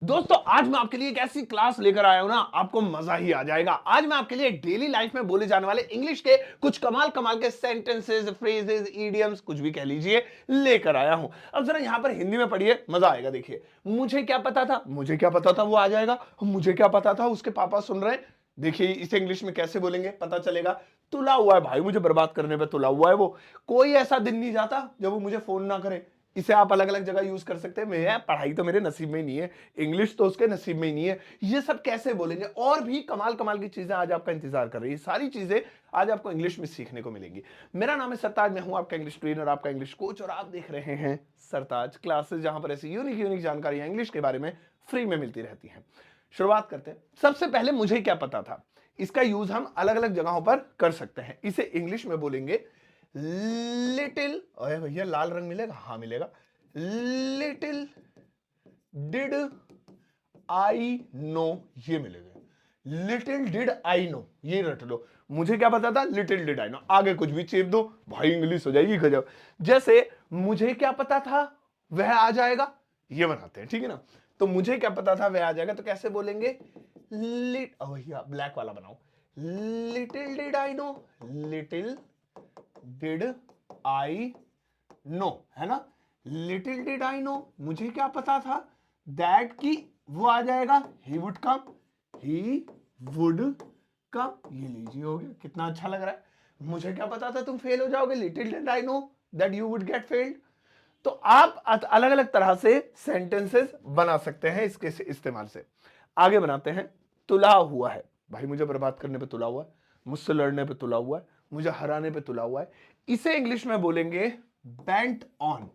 दोस्तों आज मैं आपके लिए एक ऐसी क्लास लेकर आया हूं ना, आपको मजा ही आ जाएगा। आज मैं आपके लिए डेली लाइफ में बोले जाने वाले इंग्लिश के कुछ कमाल कमाल के सेंटेंसेस, फ्रेजेस, इडियम्स, कुछ भी कह लीजिए, लेकर आया हूं। अब जरा यहां पर हिंदी में पढ़िए, मजा आएगा। देखिए, मुझे क्या पता था, मुझे क्या पता था वो आ जाएगा। मुझे क्या पता था उसके पापा सुन रहे हैं। देखिए इसे इंग्लिश में कैसे बोलेंगे पता चलेगा। तुला हुआ है भाई, मुझे बर्बाद करने पे तुला हुआ है वो। कोई ऐसा दिन नहीं जाता जब वो मुझे फोन ना करे। इसे आप अलग अलग जगह यूज कर सकते हैं। मैं पढ़ाई तो मेरे नसीब में ही नहीं है, इंग्लिश तो उसके नसीब में ही नहीं है। ये सब कैसे बोलेंगे, और भी कमाल कमाल की चीजें आज आपका इंतजार कर रही है। सारी चीजें आज आपको इंग्लिश में सीखने को मिलेंगी। मेरा नाम है सरताज, मैं हूं आपका इंग्लिश ट्रेनर, आपका इंग्लिश कोच, और आप देख रहे हैं सरताज क्लासेस, जहां पर ऐसी यूनिक यूनिक जानकारियां इंग्लिश के बारे में फ्री में मिलती रहती हैं। शुरुआत करते हैं। सबसे पहले मुझे क्या पता था, इसका यूज हम अलग अलग जगहों पर कर सकते हैं। इसे इंग्लिश में बोलेंगे लिटिल। अरे भैया लाल रंग मिलेगा? हाँ मिलेगा। लिटिल डिड आई नो, ये मिलेगा। लिटिल डिड आई नो, ये रट लो। मुझे क्या पता था, लिटिल डिड आई नो। आगे कुछ भी चेप दो भाई, इंग्लिश हो जाएगी गजब। जैसे मुझे क्या पता था वह आ जाएगा, ये बनाते हैं, ठीक है ना। तो मुझे क्या पता था वह आ जाएगा, तो कैसे बोलेंगे? भैया ब्लैक वाला बनाओ। Little did I know, little did I know, है ना। लिटिल डिड आई नो, मुझे क्या पता था दैट की वो आ जाएगा, he would come, he would come. ये लीजिए, हो गया। कितना अच्छा लग रहा है। मुझे क्या पता था तुम फेल हो जाओगे, little did I know that you would get failed. तो आप अलग अलग तरह से सेंटेंसेस बना सकते हैं इसके इस्तेमाल से। आगे बनाते हैं। तुला हुआ है भाई, मुझे बर्बाद करने पे तुला हुआ है, मुझसे लड़ने पे तुला हुआ है, मुझे हराने पे तुला हुआ है। इसे इंग्लिश में बोलेंगे बेंट ऑन।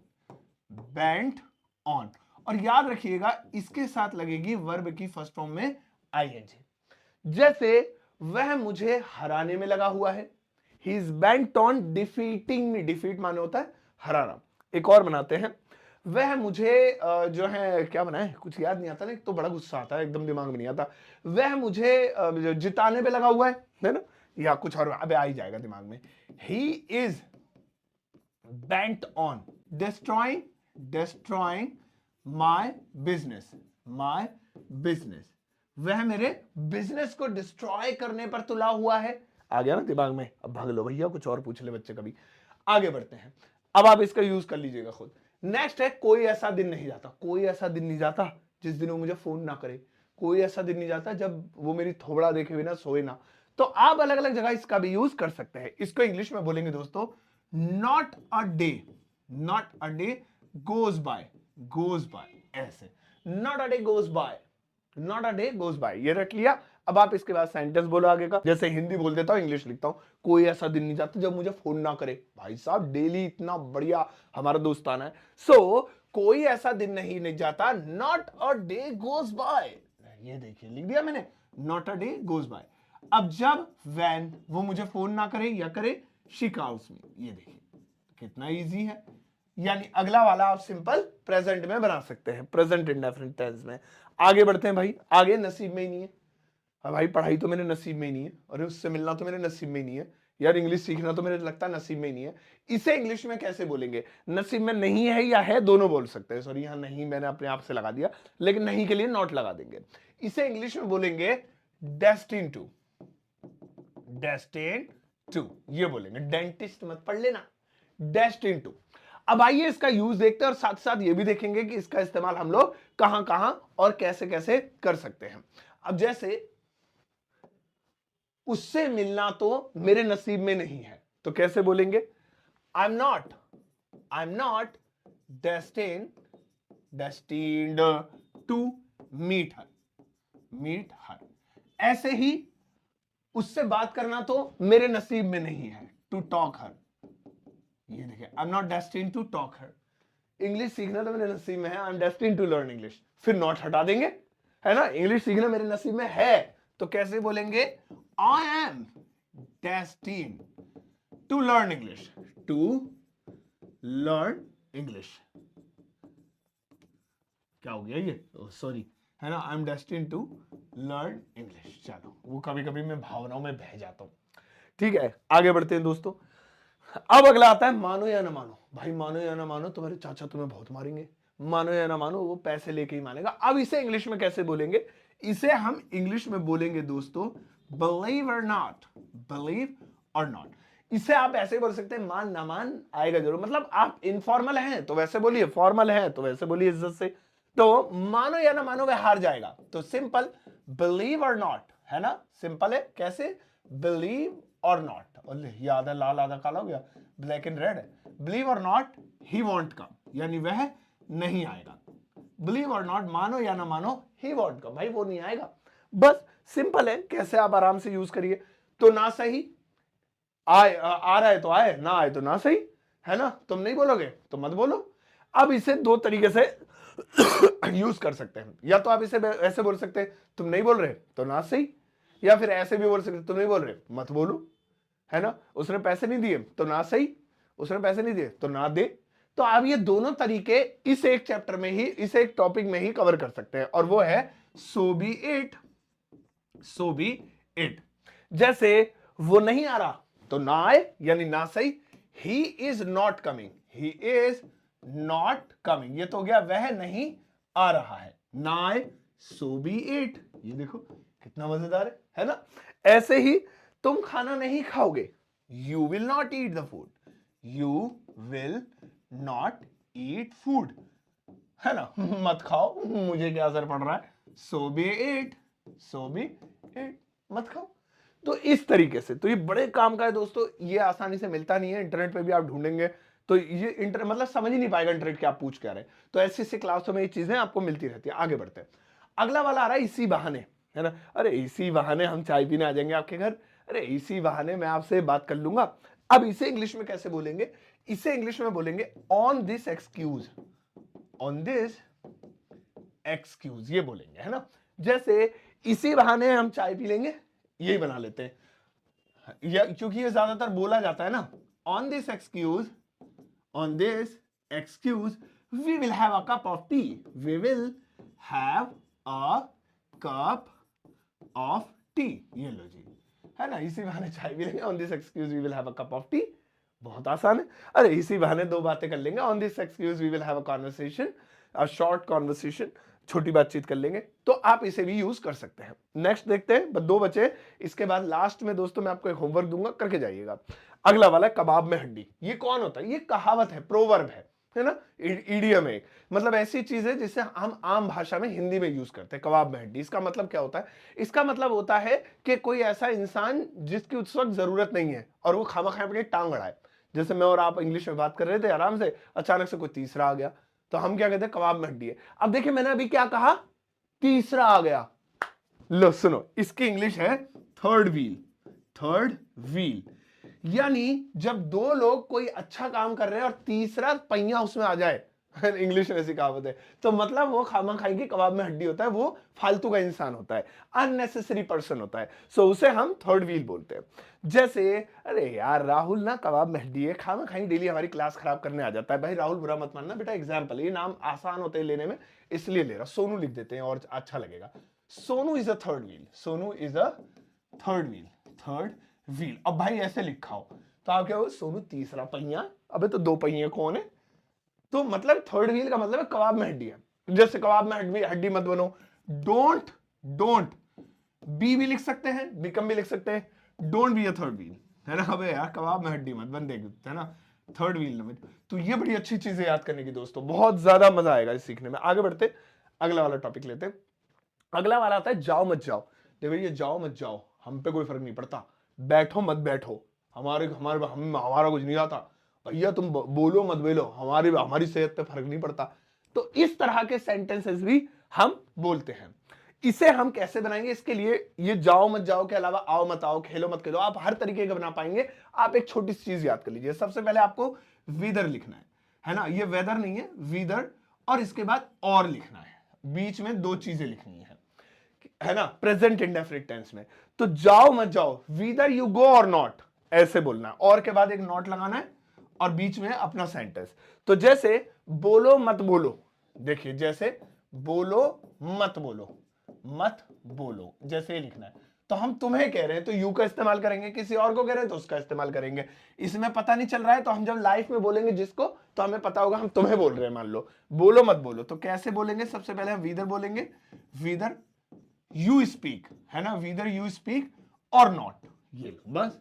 Bent on. और याद रखिएगा इसके साथ लगेगी वर्ब की फर्स्ट फॉर्म में आईएनजी। जैसे वह मुझे हराने में लगा हुआ है, he is bent on defeating me. Defeat माने होता है हराना। एक और बनाते हैं। वह मुझे जो है क्या बनाए, कुछ याद नहीं आता ना, तो बड़ा गुस्सा आता है, एकदम दिमाग में नहीं आता। वह मुझे जिताने पे लगा हुआ है ना, या कुछ और अबे आ ही जाएगा दिमाग में। He is bent on destroying my business। वह मेरे बिजनेस को डिस्ट्रॉय करने पर तुला हुआ है। आ गया ना दिमाग में। अब भाग लो भैया, कुछ और पूछ ले बच्चे कभी। आगे बढ़ते हैं। अब आप इसका यूज कर लीजिएगा खुद। नेक्स्ट है, कोई ऐसा दिन नहीं जाता। कोई ऐसा दिन नहीं जाता जिस दिन वो मुझे फोन ना करे। कोई ऐसा दिन नहीं जाता जब वो मेरी थोबड़ा देखे बिना सोए ना। तो आप अलग अलग जगह इसका भी यूज कर सकते हैं। इसको इंग्लिश में बोलेंगे दोस्तों, not a day. Not a day goes by ऐसे। not a day goes by, not a day goes by, ये रख लिया। अब आप इसके बाद सेंटेंस बोलो आगे का। जैसे हिंदी बोल देता हूं, इंग्लिश लिखता हूं। कोई ऐसा दिन नहीं जाता जब मुझे फोन ना करे। भाई साहब डेली इतना बढ़िया हमारा दोस्ताना है। कोई ऐसा दिन नहीं जाता, not a day goes by. ये देखिए लिख दिया मैंने, not a day goes by. अब जब वैन वो मुझे फोन ना करे या करे, शी कॉल्स मी। ये देखिए कितना इजी है। यानी अगला वाला आप सिंपल प्रेजेंट में बना सकते हैं, प्रेजेंट इंडेफिनिट टेंस में। आगे बढ़ते हैं भाई। आगे नसीब में ही नहीं है। अब भाई पढ़ाई तो मेरे नसीब में ही नहीं है, और उससे मिलना तो मेरे नसीब में ही नहीं है। यार इंग्लिश सीखना तो मेरे लगता है नसीब में ही नहीं है। इसे इंग्लिश में कैसे बोलेंगे? नसीब में नहीं है या है, दोनों बोल सकते हैं। सॉरी, यहां नहीं मैंने अपने आप से लगा दिया, लेकिन नहीं के लिए नॉट लगा देंगे। इसे इंग्लिश में बोलेंगे डेस्टिन टू। डेस्टिन टू, ये बोलेंगे। डेंटिस्ट मत पढ़ लेना, डेस्टिन टू। अब आइए इसका यूज देखते हैं, और साथ साथ ये भी देखेंगे कि इसका इस्तेमाल हम लोग कहां कहां और कैसे कैसे कर सकते हैं। अब जैसे उससे मिलना तो मेरे नसीब में नहीं है, तो कैसे बोलेंगे? I am not destined to meet her. ऐसे ही उससे बात करना तो मेरे नसीब में नहीं है, टू टॉक हर। ये देखिए, I am not destined to talk her. English सीखना तो मेरे नसीब में है, I am destined to learn English. फिर नॉट हटा देंगे, है ना। इंग्लिश सीखना मेरे नसीब में है, तो कैसे बोलेंगे? I am destined to learn English. To learn English. क्या हो गया ये? सॉरी, है ना। I am destined to learn English. चलो, वो कभी कभी मैं भावनाओं में बह जाता हूं। ठीक है, आगे बढ़ते हैं दोस्तों। अब अगला आता है मानो या ना मानो। भाई मानो या ना मानो, तुम्हारे चाचा तुम्हें बहुत मारेंगे। मानो या ना मानो वो पैसे लेके ही मानेगा। अब इसे इंग्लिश में कैसे बोलेंगे? इसे हम इंग्लिश में बोलेंगे दोस्तों बिलीव और नॉट, बिलीव और नॉट। इसे आप ऐसे ही बोल सकते हैं, मान ना मान आएगा जरूर। मतलब आप इनफॉर्मल हैं तो वैसे बोलिए, फॉर्मल है तो वैसे बोलिए इज्जत से। तो मानो या ना मानो वह हार जाएगा, तो सिंपल बिलीव और नॉट, है ना, सिंपल है। कैसे? बिलीव और नॉट, और याद है लाल आधा काला हो गया, ब्लैक एंड रेड। बिलीव और नॉट ही वॉन्ट कम, यानी वह नहीं आएगा। बिलीव और नॉट, मानो या ना मानो, ही वॉन्ट कम, भाई वो नहीं आएगा। बस सिंपल है, कैसे आप आराम से यूज करिए। तो ना सही, आए आ रहा है तो आए, ना आए तो ना सही, है ना। तुम नहीं बोलोगे तो मत बोलो। अब इसे दो तरीके से यूज कर सकते हैं। या तो आप इसे ऐसे बोल सकते हैं, तुम नहीं बोल रहे तो ना सही, या फिर ऐसे भी बोल सकते तुम नहीं बोल रहे मत बोलो, है ना। उसने पैसे नहीं दिए तो ना सही, उसने पैसे नहीं दिए तो ना दे। तो आप ये दोनों तरीके इस एक चैप्टर में ही, इस एक टॉपिक में ही कवर कर सकते हैं, और वो है so be it, so be it. जैसे वो नहीं आ रहा तो ना आए, यानी ना सही। He is not coming, he is not coming, ये तो हो गया वह नहीं आ रहा है, ना आए, सो बी इट। ये देखो कितना मजेदार है ना। ऐसे ही तुम खाना नहीं खाओगे, you will not eat the food, you will not eat food, है ना। मत खाओ, मुझे क्या असर पड़ रहा है, so be it, so be it, मत खाओ। तो इस तरीके से, तो ये बड़े काम का है दोस्तों, ये आसानी से मिलता नहीं है, इंटरनेट पे भी आप ढूंढेंगे तो ये मतलब समझ ही नहीं पाएगा इंटरनेट के आप पूछ क्या रहे। तो ऐसी ऐसी क्लासों में ये चीजें आपको मिलती रहती है। आगे बढ़ते हैं, अगला वाला आ रहा है इसी बहाने, है ना। अरे इसी बहाने हम चाय पीने आ जाएंगे आपके घर, अरे इसी बहाने मैं आपसे बात कर लूंगा। अब इसे इंग्लिश में कैसे बोलेंगे? इसे इंग्लिश में बोलेंगे on this excuse, on this excuse, ये बोलेंगे, है ना। जैसे इसी बहाने हम चाय पी लेंगे, यही बना लेते हैं, या क्योंकि ये ज्यादातर बोला जाता है ना। On this excuse, on this excuse we will have a cup of tea, we will have a cup of tea, ये लो जी, है ना। इसी बहाने चाय पी लेंगे, on this excuse we will have a cup of tea, बहुत आसान है। अरे इसी बहाने दो बातें कर लेंगे, on this excuse we will have a conversation, a short conversation, छोटी बातचीत कर लेंगे। तो आप इसे भी यूज कर सकते हैं। नेक्स्ट देखते हैं, बस दो बचे, इसके बाद लास्ट में दोस्तों मैं आपको एक होमवर्क दूंगा, करके जाइएगा। अगला वाला है कबाब में हड्डी। ये कौन होता है? ये कहावत है, प्रोवर्ब है ना, ईडियम है, मतलब ऐसी चीज है जिसे हम आम भाषा में हिंदी में यूज करते हैं। कबाब में हड्डी, इसका मतलब क्या होता है? इसका मतलब होता है कि कोई ऐसा इंसान जिसकी उस वक्त जरूरत नहीं है और वो खामा अपनी टांग अड़ाए। जैसे मैं और आप इंग्लिश में बात कर रहे थे आराम से, अचानक से कोई तीसरा आ गया, तो हम क्या कहते हैं? कबाब में हड्डी है। अब देखिए मैंने अभी क्या कहा, तीसरा आ गया। लो सुनो, इसकी इंग्लिश है थर्ड व्हील, थर्ड व्हील। यानी जब दो लोग कोई अच्छा काम कर रहे हैं और तीसरा पहिया उसमें आ जाए, इंग्लिश में ऐसी कहावत है, तो मतलब वो खामा खाई की कबाब में हड्डी होता है, वो फालतू का इंसान होता है, अननेसेसरी पर्सन होता है। सो उसे हम थर्ड व्हील बोलते हैं। जैसे अरे यार राहुल ना कबाब में हड्डी है, खामा खाई डेली हमारी क्लास खराब करने आ जाता है। भाई राहुल बुरा मत मानना बेटा, एग्जाम्पल, ये नाम आसान होते हैं लेने में, इसलिए ले रहा। सोनू लिख देते हैं और अच्छा लगेगा। Sonu is a third wheel, Sonu is a third wheel, third wheel. अब भाई ऐसे लिखा हो तो आप क्या हो, सोनू तीसरा पहिया। अबे तो दो पहिए कौन है? तो मतलब थर्ड व्हील का मतलब है कबाब में हड्डी है। जैसे कबाब में हड्डी हड्डी मत बनो, डोंट, डोंट बी भी लिख सकते हैं, बिकम भी लिख सकते हैं, don't be a third wheel, है ना। अबे यार कबाब में हड्डी मत बन, देख, है ना, थर्ड व्हील में। तो ये बड़ी अच्छी चीजें याद करने की दोस्तों, बहुत ज्यादा मजा आएगा इस सीखने में। आगे बढ़ते, अगला वाला टॉपिक लेते हैं। अगला वाला आता है जाओ मत जाओ। देखो ये जाओ मत जाओ, हम पे कोई फर्क नहीं पड़ता, बैठो मत बैठो, हमारे हमारे हमारा कुछ नहीं आता, भैया तुम बोलो मत बोलो, हमारी हमारी सेहत पे फर्क नहीं पड़ता। तो इस तरह के सेंटेंसेस भी हम बोलते हैं। इसे हम कैसे बनाएंगे? इसके लिए ये जाओ मत जाओ के अलावा आओ मत आओ, खेलो मत खेलो, आप हर तरीके का बना पाएंगे। आप एक छोटी सी चीज याद कर लीजिए, सबसे पहले आपको विदर लिखना है ना, ये वेदर नहीं है, विदर, और इसके बाद और लिखना है, बीच में दो चीजें लिखनी है ना, प्रेजेंट इंडेफिनिट टेंस में। तो जाओ मत जाओ, वीदर यू गो और नॉट, ऐसे बोलना है, और के बाद एक नॉट लगाना है और बीच में अपना सेंटेंस। तो जैसे बोलो मत बोलो, देखिए जैसे बोलो मत बोलो, मत बोलो, जैसे ही लिखना है। तो हम तुम्हें कह रहे हैं तो यू का इस्तेमाल करेंगे, किसी और को कह रहे हैं तो उसका इस्तेमाल करेंगे। इसमें पता नहीं चल रहा है तो हम जब लाइफ में बोलेंगे जिसको, तो हमें पता होगा हम तुम्हें बोल रहे हैं, मान लो बोलो मत बोलो, तो कैसे बोलेंगे? सबसे पहले हम वीदर बोलेंगे, वीदर यू स्पीक, है ना, वीदर यू स्पीक और नॉट, ये लो बस,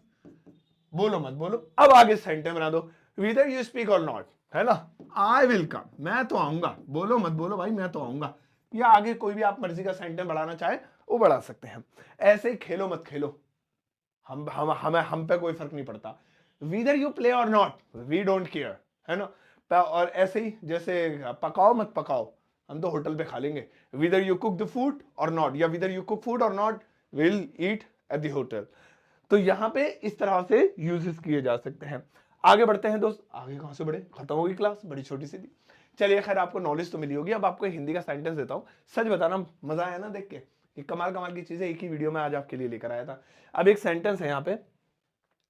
बोलो मत बोलो। अब आगे सेंटेंस बना दो, वीदर यू स्पीक और नॉट, है ना, आई विल कम, मैं तो आऊंगा, बोलो मत बोलो भाई, मैं तो आऊंगा, या आगे कोई भी आप मर्जी का सेंटेंस बढ़ाना चाहे वो बढ़ा सकते हैं। ऐसे ही खेलो मत खेलो, हम पे कोई फर्क नहीं पड़ता, वीदर यू प्ले और नॉट, वी डोंट केयर, है ना। और ऐसे ही जैसे पकाओ मत पकाओ, हम तो होटल पे खा लेंगे, wither you cook the food और नॉट, या वीदर यू कुक फूड और not, will eat at the hotel. तो यहां पे इस तरह से यूजेस किए जा सकते हैं। आगे बढ़ते हैं दोस्त, आगे कहां से बढ़े, खत्म होगी क्लास, बड़ी छोटी सी थी। चलिए खैर, आपको नॉलेज तो मिली होगी। अब आपको हिंदी का सेंटेंस देता हूं, सच बताना मजा आया ना देख के, ये कमाल कमाल की चीजें एक ही वीडियो में आज आपके लिए लेकर आया था। अब एक सेंटेंस है यहाँ पे,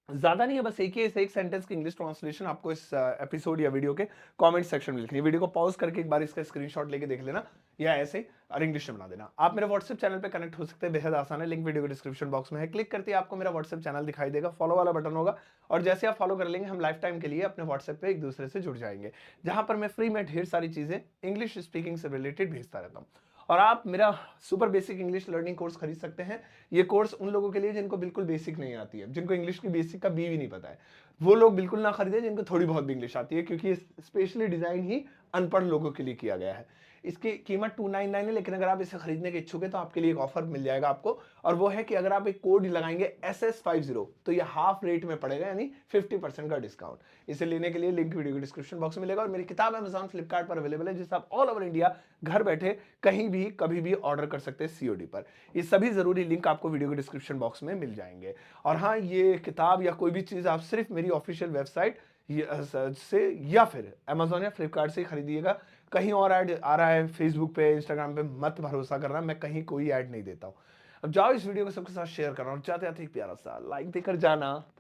ज्यादा नहीं है, बस एक ही एक सेंटेंस की इंग्लिश ट्रांसलेशन आपको इस एपिसोड या वीडियो के कमेंट सेक्शन में लिखनी है। वीडियो को पॉज करके एक बार इसका स्क्रीनशॉट लेके देख लेना, या ऐसे और इंग्लिश में बना देना। आप मेरे व्हाट्सएप चैनल पे कनेक्ट हो सकते हैं, बेहद आसान है, लिंक वीडियो के डिस्क्रिप्शन बॉक्स में है। क्लिक करते ही आपको मेरा व्हाट्सएप चैनल दिखाई देगा, फॉलो वाला बटन होगा, और जैसे आप फॉलो कर लेंगे हम लाइफ टाइम के लिए अपने व्हाट्सएप पे एक दूसरे से जुड़ जाएंगे, जहां पर मैं फ्री में ढेर सारी चीजें इंग्लिश स्पीकिंग से रिलेटेड भेजता रहता हूँ। और आप मेरा super basic English learning course खरीद सकते हैं। ये कोर्स उन लोगों के लिए जिनको बिल्कुल बेसिक नहीं आती है, जिनको इंग्लिश की बेसिक का बी भी नहीं पता है, वो लोग बिल्कुल ना खरीदे जिनको थोड़ी बहुत भी इंग्लिश आती है, क्योंकि ये स्पेशली डिजाइन ही अनपढ़ लोगों के लिए किया गया है। इसकी कीमत 299 है, लेकिन अगर आप इसे खरीदने के इच्छुक है तो आपके लिए एक ऑफर मिल जाएगा आपको, और वो है कि अगर आप एक कोड लगाएंगे SS50 तो ये हाफ रेट में पड़ेगा, यानी 50% का डिस्काउंट। इसे लेने के लिए लिंक वीडियो के डिस्क्रिप्शन बॉक्स में मिलेगा, और मेरी किताब अमेजॉन फ्लिपकार्ट पर अवेलेबल है, जिसे आप ऑल ओवर इंडिया घर बैठे कहीं भी कभी भी ऑर्डर कर सकते हैं COD पर। ये सभी जरूरी लिंक आपको वीडियो के डिस्क्रिप्शन बॉक्स में मिल जाएंगे। और हाँ, ये किताब या कोई भी चीज आप सिर्फ मेरी ऑफिशियल वेबसाइट से या फिर अमेजोन या फ्लिपकार्ट से ही खरीदिएगा। कहीं और ऐड आ रहा है फेसबुक पे, इंस्टाग्राम पे, मत भरोसा करना, मैं कहीं कोई ऐड नहीं देता हूं। अब जाओ इस वीडियो को सबके साथ शेयर करना, और जाते जाते एक प्यारा सा लाइक देकर जाना।